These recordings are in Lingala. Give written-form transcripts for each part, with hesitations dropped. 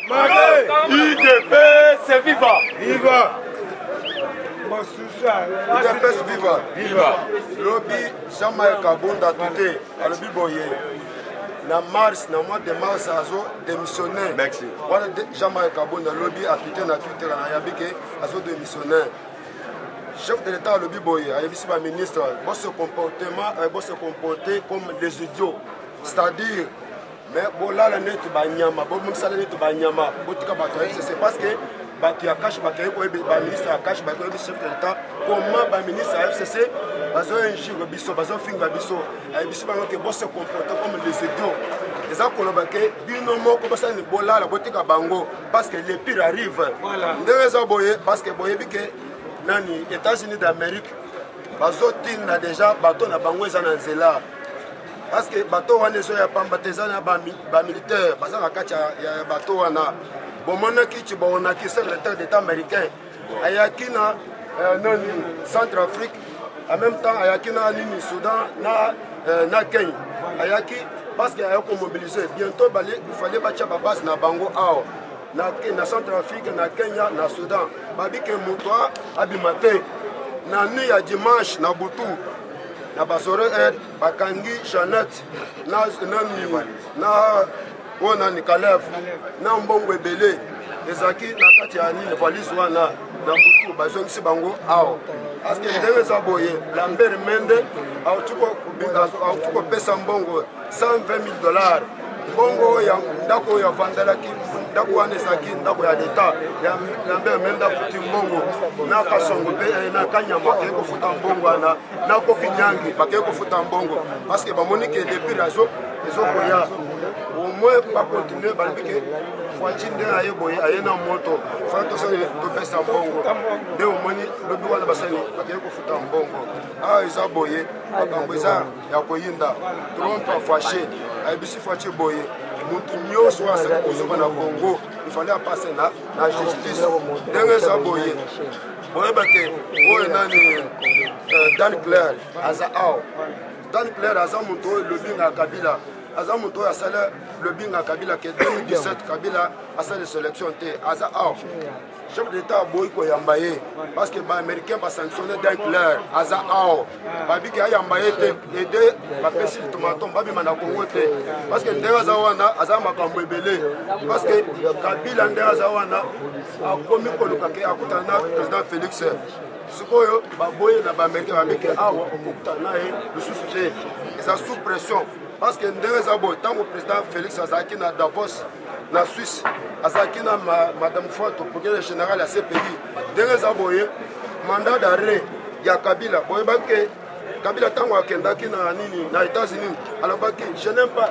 IDP, c'est viva. Viva. IDP, c'est viva. Viva. Lobby, Jean-Marie Kabunda, Touté, à Lobby Boye. Na mars, na mois de mars, azo démissionnaire. Merci. Voilà Jean-Marie Kabunda, Lobby, a Touté, na Twitter, na Yabike, azo démissionnaire. Chef de l'État, Lobby Boye, a ici le ministre, bon se comporter comme des idiots. C'est-à-dire, mais bon là la net banyama bon même ça la net banyama botika bato c'est parce que bato ya cash bato ko ba ministre ya cash bato chef de l'État comment ba ministre ya FCC bazo injure biso bazo finga biso ay biso ba que bon se comporter comme les idiots les akoloba que bino moko basa ni bola la botika bango parce que le pire arrive ndeza boye parce que boye bi que nani États-Unis d'Amérique bazo tinda déjà bato na bango za na nzela. Parce que bateau wana so ya pamba tezana ba militaire baza na kati ya bateau wana bomona kichi bona ki secrétaire d'état américain ayaki na noni Centrafrique en même temps ayaki na nini Soudan na Kenya ayaki parce que ayako mobiliser bientôt il fallait bacha ba base na bango ao na Centrafrique na Kenya na Soudan babike mutwa abimate na nuit ya dimanche na butu na basore bakangi Jeannette na ona ni Caleb na mbongo ebele ezaki na kati ya nini valise wana na butu bazongisi bango awo parce que ndenge za boye Lambert Mende autuko pesa mbongo $120,000 mbongo ya ndako ya vandalaki ndako wana ezaki ndako ya leta ya Lambert Mende afuti mbongo na kasongo pe na kanyama ke kofuta mbongo wana na kofi nyangi bakeye kofuta mbongo parce que bamoni ke depuis razo ezokoya au moins pas continuer balbike voiture nde aye boye aye na moto fa tosali topesa mbongo nde omoni lobi wana basali bakeye kofuta mbongo awa eza boye makambo eza ya koyinda trompe fâché ayebisi voiture boye mutu nyonso asali kozoba na Congo il fallait apase na justice ndenge eza boye boyeba ke oyo nani Dan Claire aza awa Dan Claire aza moto oyo lobinga Kabila aza moto oyo asala lobinga Kabila ke 2017 Kabila asala sélection te aza awa chef d'État aboyi koyamba ye parce que baaméricain basanctionne Dan Claire aza awa babiki ayamba ye te ede bapesi litomaton babima na Congo te parce que ndenge aza wana aza makambo ebele parce que Kabila ndenge aza wana akomi koluka ke akutana na président Félix sikoyo baboye na baaméricain babiki awa okokutana na ye lisusu te eza sous pression parce que ndenge eza boye ntango président Félix azalaki na Davos na Suisse azalaki na madame Fatou procureur général ya CPI ndenge eza boye mandat d'arrêt ya Kabila boyebaki Kabila ntango akendaki na nini na États-Unis alobaki je n'aime pas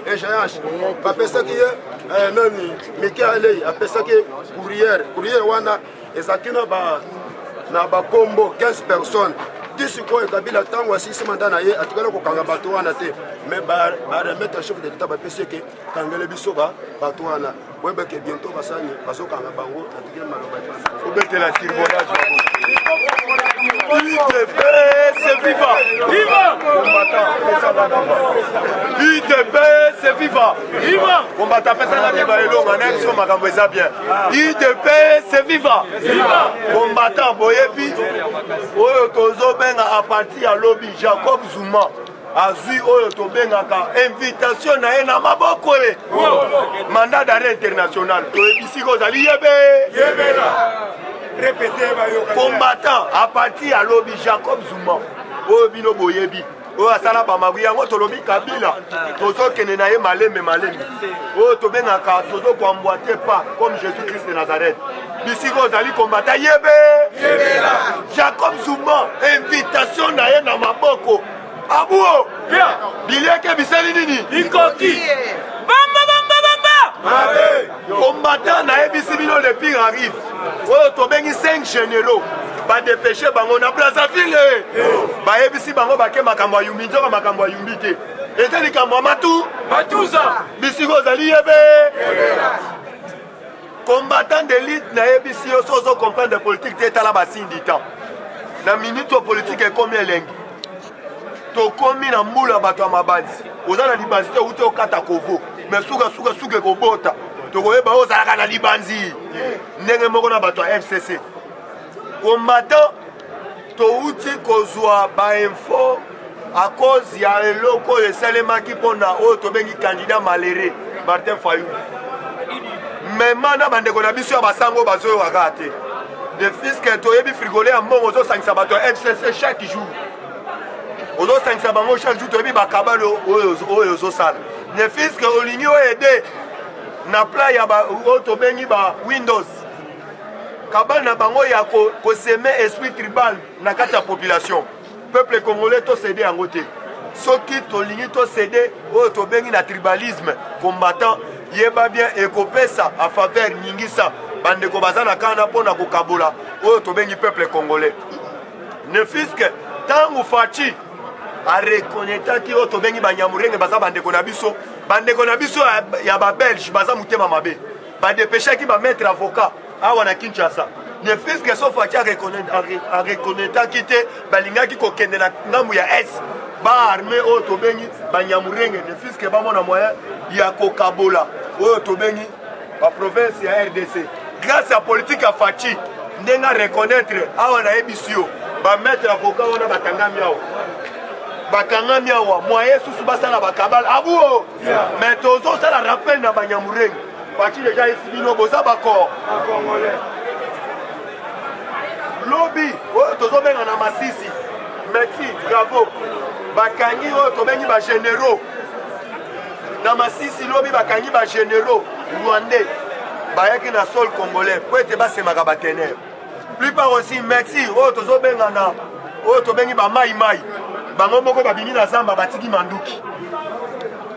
échéance bapesaki ye nani Miki Alei apesaki courrier wana ezalaki na bakombo 15 personnes disikoyo Kabila ntango asisi mandat na ye atikala kokanga bato wana te mais baremettre chef de l'État bapesi eke kangele biso bato wana boyebeke bientôt basani bazokanga bango atikele maloba obetela tribunal IDP, c'est viva! Viva! IDP, c'est viva! Viva! Combattant, personne n'a pas le on aime sur ma camboisa bien. IDP, c'est viva! Viva! Combattant, boyebi, oyo tozo benga à partir à lobby Jacob Zuma. Azui oyo to bengaka invitation na ye na maboko e mandat d'arrêt international to ebisi kozali yebela combattant à partir à lobby Jacob Zuma oyo bino boyebi oyo asala bamabu yango tolobi Kabila tozokende na ye malembe oyo tobengaka tozokwamboite pas comme Jésus-Christ de Nazareth bisika ozali combattant yebela Jacob Zuma invitation na ye na maboko abuo bilieke biseli nini ikoki bamba combattant na ebisi bino le pire arrive oyo tobengi 5 généraux badépêche bango na Brazzaville bayebisi bango bake makambo ya yumbi nzoka makambo ya yumbi te ete likambo ya matuza bisika ozali yebe combattant d'élite na ebisi yo so ozo comprendre politique te etala basindi temps na minute politique ekomi elengi tokomi na mbula bato ya mabanzi oza na libanzi te outi okata kovo mais suka kobota tokoyeba ozalaka na libanzi ndenge moko na bato ya FCC combattant touti kozwa bainfo à cause ya eloko esalemaki mpona oyo tobengi candidat malere Martin Fayulu mema na bandeko na biso ya basango bazoyokaka te de fiske toyebi frigole ya mbongo ozosangisa bato ya FCC chaque jour ozosangisa bango chaque jour toyebi bakabale oyo ozosala de fiske olingi oyede na plan ya oyo tobengi ba Windows kabale na bango ya koseme esprit tribal na kati ya population peuple congolais to cédé yango te soki tolingi to cédé oyo tobengi na tribalisme combattant yeba bien ekopesa a faveur nyingisa bandeko baza na kana mpona kokabola oyo tobengi peuple congolais ne fiske ntango faci arekonetaki oyo tobengi banyamurenge baza bandeko na biso ya babelge baza motema mabe badepeshaki bametre avocat awa na Kinshasa ne fiske so faci arekonetaki te balingaki kokende na ngambu ya es baarme oyo tobengi banyamurenge ne fiske bamona moyen ya kokabola oyo tobengi baprovince ya RDC grâce à politique ya faci ndenge reconnaître awa na yebisi yo bametre avocat wana bakangami awa moyen susu basala bakabala abuo mais tozosala rappel na banyamurenge faci deja esi bino boza bakor lobi oyo tozobenga na Masisi merci bravo bakangi oyo tobengi bagénéraux na Masisi lobi bakangi bagénéraux rwandais bayaki na sol congolais po ete basemaka batener plupart aussi merci oyo tozobenga na oyo tobengi bamaimai bango moko babimi na zamba batiki manduki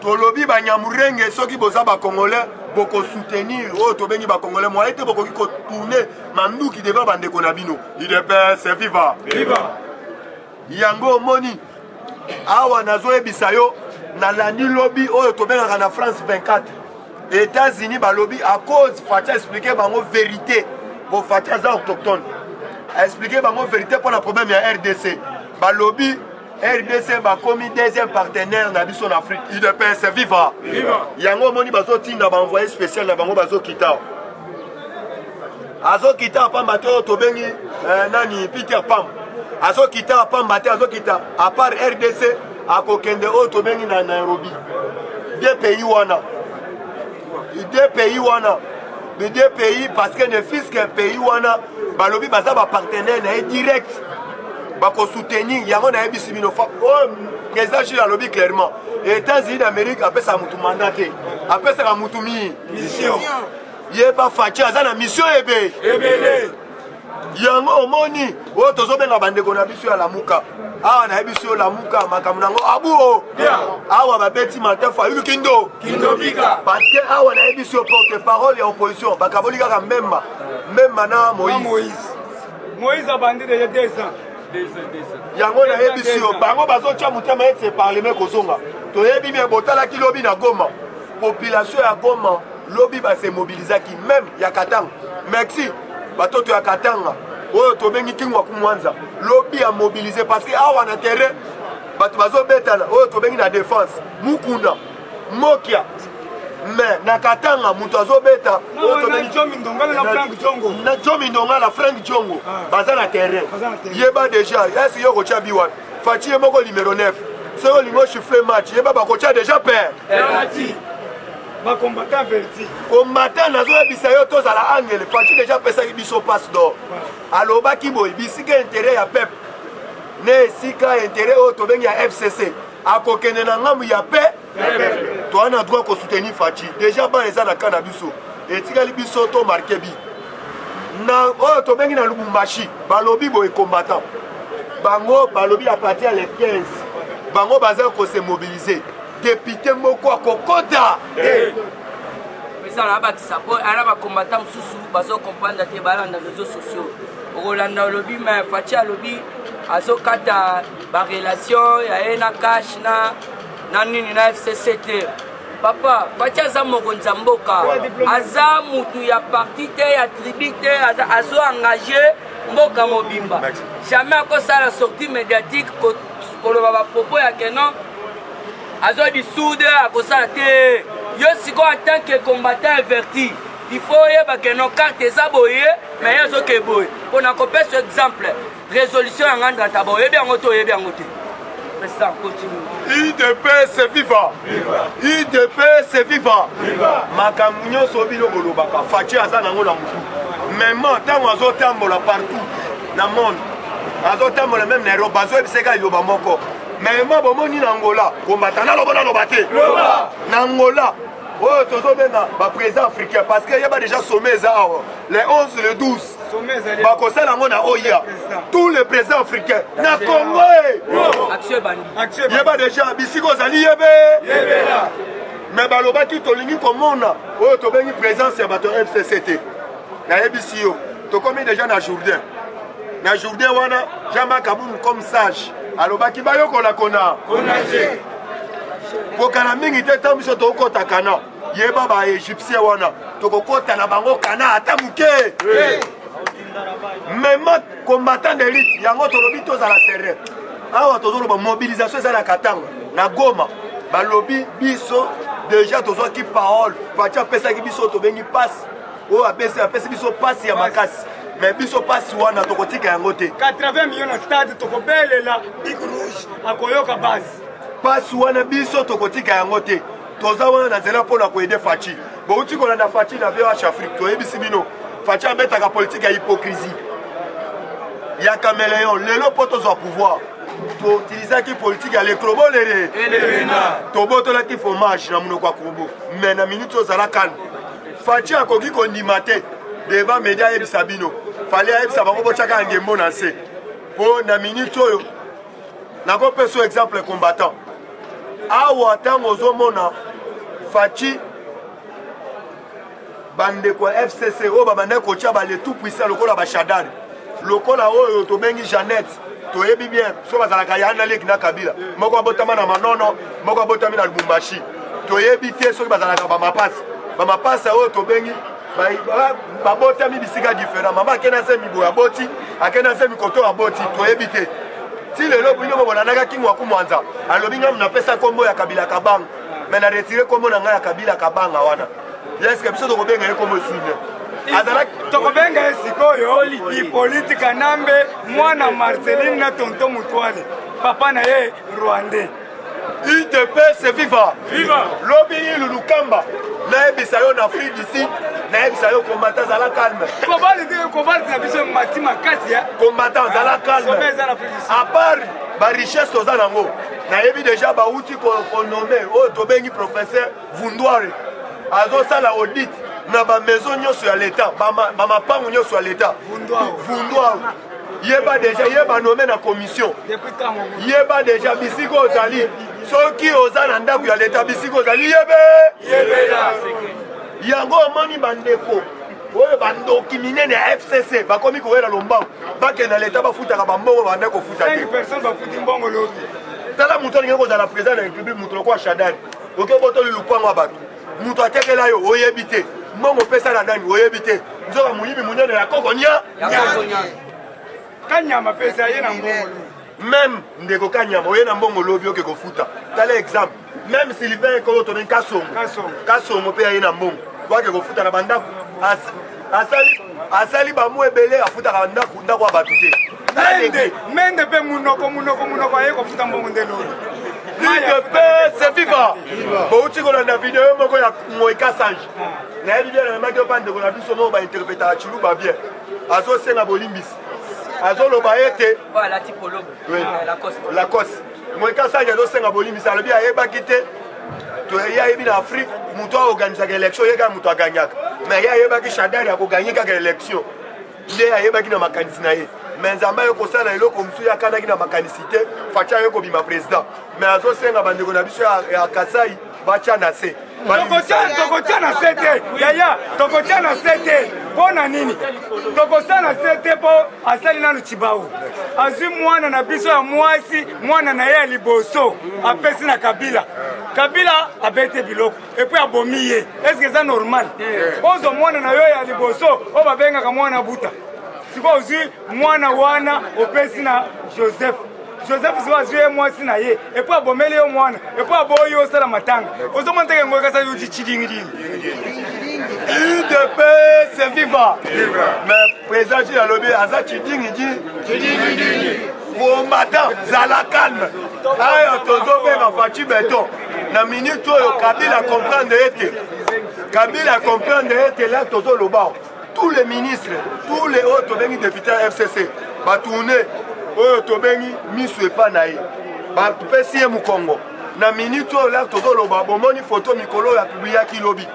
tolobi banyamurenge soki boza bakongolais bokosoutenir oyo tobengi bakongolais moye te bokoki kotourne manduki devant bandeko na bino idps viva yango omoni awa nazoyebisa yo nalandi lobi oyo tobengaka na France 24 États-Unis balobi à cause Faci expliquer bango vérité pour Faci aza autochtone expliquer bango vérité pour le problème ya RDC balobi RDC bakomi deuxième partenaire na biso en Afrique UDPS viva yango moni bazotinda ba envoyé spécial na bango bazokita azokita pamba te tobengi nani Peter Pam azokita pamba te azokita à part RDC akokende oyo tobengi na Nairobi deux pays parce que ne fiske pays wana balobi baza ba partenaire na direct bako soutenir yango na yebisi bino fa oh président Jules alobi clairement États-Unis d'Amérique apesa mutu mandat te apesa mutu mission yeba Faci aza na mission ebele yango omoni oyo tozobenga bandeko na biso ya lamuka awa na biso lamuka makambo nango abuo awa babeti Martin Fayulu kindo bika parce que awa na biso porte parole ya opposition bakaboli kaka memba na Moïse abandi de 2 ans yango na biso bango bazotia mutema ete parlement kozonga toyebi bien botalaki lobi na Goma population ya Goma lobi ba se mobilisaki même ya Katanga merci batoto ya Katanga oyo tobengi kingwa kumwanza lobi a mobiliser parce que awa na terrain bato bazobetana oyo tobengi na défense mukunda mokia mais na Katanga mutu azobeta oyo tobengi na Jomi Ndonga la Frank Djongo baza na terrain yeba déjà esi yo kocha biwa Faci moko numéro 9 soko lingo chiffler match yeba bakocha déjà père combattant verti combattant nazoyebisa yo tozala angele Faci déjà pesaki biso passe d'or alobaki boye bisika intérêt ya peuple ne esika intérêt oyo tobengi ya FCC akokende na ngambu ya pe toana droit kosoutenir Faci déjà ba eza na kana biso etikali biso to marqué bi na oyo tobengi na Lubumbashi balobi boye combattant bango balobi à partir les 15 bango baza ko se mobiliser député moko akokota président na batisa po ana ba combattant mususu bazo comprendre te balanda réseaux sociaux Rolanda lobi mais Faci lobi azokata ba relation ya ena cash na nini na FCCT papa Faci aza mokonza mboka aza mutu ya parti te ya tribu te azo engagé mboka mobimba jamais akosala sortie médiatique koloba ba propos ya kenon azo dissoudre akosala te yo siko en tant que combattant averti il faut yeba que nos cartes eza boye mais yo zoke boye mpona kopesa exemple résolution ya nganda ta boye bien ngoto oyebi yango te président continue IDPS viva IDPS viva makambo nyonso bino kolobaka faci aza nango na mutu mema ntango azotambola partout na monde azotambola même na eroba azoyebiseka liloba moko mema bomoni na Angola kombata naloba naloba te na Angola oyo tozobenga baprésident africain parce que yeba déjà sommet eza awa le 11 le 12 bakosala yango na oya tous les présidents africains na Congo yeba déjà bisika ozali yebe mais balobaki tolingi komona oyo tobengi présence ya bato FCCT nayebisi yo tokomi déjà na Jourdain wana Jean-Marc Aboun comme sage alobaki bayokola kona kokana mingi te ntango biso tokokota kana yeba baégyptien wana tokokota na bango kana ata moke mema combattant d'élite yango tolobi tozala serein awa tozoloba mobilisation ezala katanga na Goma balobi biso déjà tozwaki parole pati apesaki biso tobengi pasi oyo apesi biso pasi ya makasi mais biso pasi wana tokotika yango te 80 millions na stade tokobelela Big Rouge akoyoka base pasi wana biso tokotika yango te toza wana na nzela mpona koyede Faci bouti kolanda Faci na VH Afrique toyebisi bino Faci abetaka politike ya hypocrisie ya caméléon lelo mpo tozwa pouvoir toutilisaki politike ya lekrobolele tobotolaki fromage na monoko ya krobo mais na minute ozala kalme Faci akoki kondima te devant média ayebisa bino fale ayebisa bango botyaka ngembo na nse mpo na minute oyo nakopesa exemple combattant awa ntango ozomona Faci bandeko ya FCC oyo babandaki kotya bale tout puissant lokola bashadari lokola oyo tobengi Jeannette toyebi bien so bazalaka yana leki na Kabila moko abotama na Manono moko abotami na Lubumbashi toyebi te soki bazalaka bamapasi oyo tobengi babotami bisika différent mama akenda se miboyo aboti akenda se mikoto aboti toyebi te ti lelo bino bobolanaka kingwa kumwanza alobi nga napesa kombo ya Kabila Kabanga mais na retire kombo na ngai ya Kabila Kabanga wana yeske biso tokobenga ye kombo sine tokobenga ye sikoyo ipolitika nambe mwana Marceline na tonto Mutwale papa na ye Rwandais UDPS viva lobi Lulukamba nayebisa yo na Afrique d'ici nayebisa yo combattant zala calme kobalite na biso mati makasi ya combattant zala calme à part barichesse toza nango nayebi déjà bauti konome oyo tobengi professeur Vundware azosala audit na bamaison nyonso ya leta bamapango nyonso ya leta Vundware yeba déjà yeba nome na commission yeba déjà bisika ozali soki oza na ndako ya leta bisika ozali yebela yango omoni bandeko oyo bandoki minene ya FCC bakomi kowela lombango bakende na leta bafutaka bambongo bande kofuta te tala moto alingi kozala président de la république moto lokola Shadari oki obotoli lupango ya bato moto atekela yo oyebi te mbongo opesa na nani oyebi te nzoka moyibi monene ya koko nya kanyama pesa ye na mbongo même ndeko kanyama oye na mbongo lobi oke kofuta tala exemple même Sylvain Kolo toben kasongo mpe aye na mbongo wake kofuta na bandako asali bamu ebele afutaka ndako ya bato te mende mpe munoko aye kofuta mbongo nde lolo IDPS viva bouti kolanda video moko ya Moïka Sange nayebi bien namemaki opa ndeko na biso moko bainterprétaka Chiluba bien azosenga bolimbisi azoloba ete Lacoste Moïka Sange azosenga bolimbisi alobi ayebaki te toye ayebi na Afrique moto aorganisaka élection yeka moto aganyaka mais ye ayebaki Shadari akoganye kaka élection nde ayebaki na makanisi na ye mais nzambe aye kosala eloko mosusu ye akanaki na makanisi te Faci aye kobima président mais azosenga bandeko na biso ya Kasai batya na se tokotya na se te yaya tokotya na se te mpo na nini tokotya na se te mpo asali nanu Cibawu azwi mwana na biso ya mwasi mwana na ye ya liboso apesi na Kabila abete biloko epui abomi ye eske eza normal ozwa mwana na yo ya liboso oyo babengaka mwana buta sikoyo ozwi mwana wana opesi na Joseph Joseph Zwa azwi mwasi na ye et puis abomeli yo mwana et puis aboyi osala matanga ozomona teke ngoyo kasa yo chichilingi UDP c'est viva mais président Gilles alobi aza chidingi combattant zala calme ayo tozobenga Fachi Beton na minute oyo Kabila comprendre ete là tozoloba tous les ministres tous les autres bengi députés FCC batourne oyo tobengi miso epa na ye bapesi ye mokongo na minute oyo là tozoloba bomoni photo mikolo ya publiaki lobi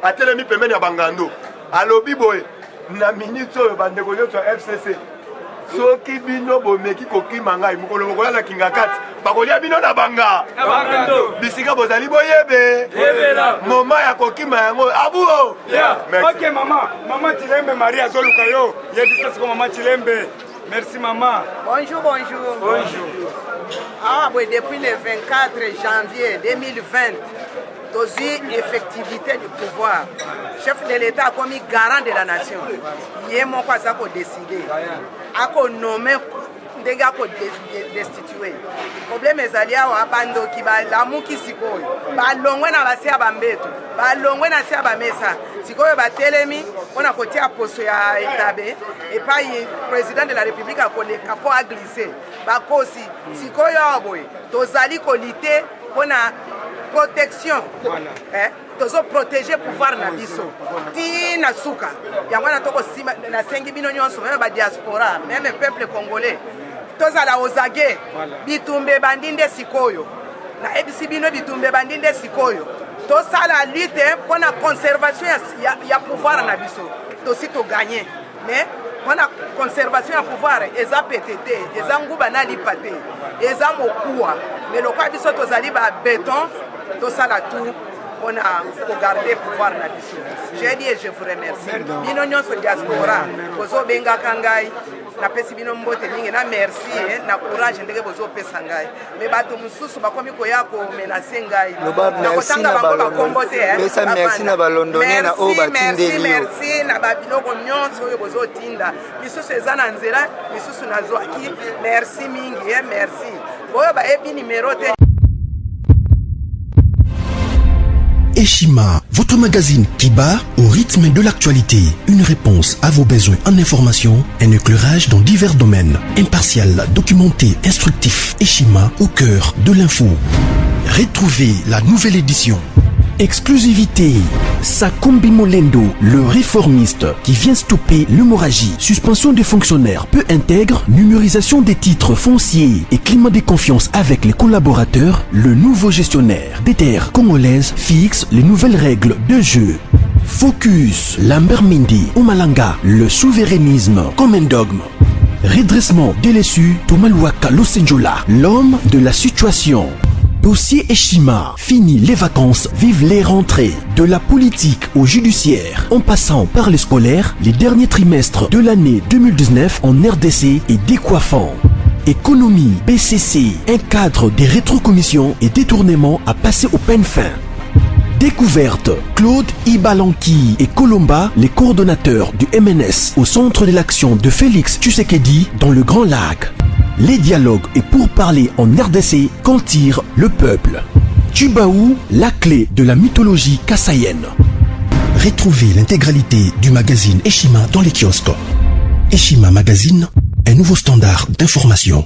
atelemi pembeni ya bangando alobi boye na minute oyo bandeko nyonso ya FCC soki bino bomeki kokima ngai mokolo mokolala kinga kati bakolia bino na banga bisika bozali boyebe moma ya kokima yango abuo ok mama Chilembe Maria azoluka yo yebisa siko mama Chilembe. Merci maman. Bonjour. Ah oui, depuis le 24 janvier 2020, dans effectivité du pouvoir, chef de l'État a commis garant de la nation. Il est mon quoi ça pour décider. A qu'on nomme des gars pour destituer. Le problème est allié à Bando qui va l'amour qui s'y colle. Balongwe na basi abambeto. Balongwe na si abamesa. Sikoyo batelemi on a côté à poste ya Etabe et pas le président de la République a collé capot a glissé. Bakosi sikoyo boy. Tozali kolite pour na protection. Tozo protéger pouvoir na biso. Ti na suka. Yango na toko sima na sengi bino nyonso même ba diaspora, même peuple congolais. Tozala ozage bitumbe bandinde sikoyo. Na ebisi bino bitumbe bandinde sikoyo. Tosala lutte pour la conservation ya pouvoir na biso. Tosi to gagner. Mais pour la conservation ya pouvoir eza PTT, eza nguba na lipate, eza mokuwa. Mais le cas biso tozali ba béton, tosala tout pour garder pouvoir na biso. J'ai dit et je vous remercie. Bino nyonso diaspora, bozo benga kangai. Na pesi bino mbote mingi na merci na courage ndenge bozo pesa ngai me bato mususu bakomi koya ko menacer ngai na kotanga bango bakombote pesa merci na balondone na o batindeli merci na babiloko nyonso oyo bozo tinda misusu eza na nzela misusu na zwaki merci mingi merci boyo ba ebi numéro te. Eshima, votre magazine qui bat au rythme de l'actualité. Une réponse à vos besoins en information, un éclairage dans divers domaines. Impartial, documenté, instructif. Eshima au cœur de l'info. Retrouvez la nouvelle édition. Exclusivité, Sakumbi Molendo, le réformiste qui vient stopper l'hémorragie, suspension des fonctionnaires peu intègre, numérisation des titres fonciers et climat de confiance avec les collaborateurs, le nouveau gestionnaire des terres congolaises fixe les nouvelles règles de jeu. Focus, Lambert Mindi, Omalanga, le souverainisme comme un dogme. Redressement délaissé, Tomaluaka Losenjola, l'homme de la situation. Dossier Eshima, fini les vacances, vive les rentrées. De la politique au judiciaire, en passant par les scolaires, les derniers trimestres de l'année 2019 en RDC est décoiffant. Économie, BCC, un cadre des rétrocommissions et détournements à passer au peine fin. Découverte, Claude Ibalanki et Colomba, les coordonnateurs du MNS au centre de l'action de Félix Tshisekedi dans le Grand Lac. Les dialogues et pourparlers en RDC qu'en tire le peuple. Tchibaou, la clé de la mythologie kassaïenne. Retrouvez l'intégralité du magazine Eshima dans les kiosques. Eshima Magazine, un nouveau standard d'information.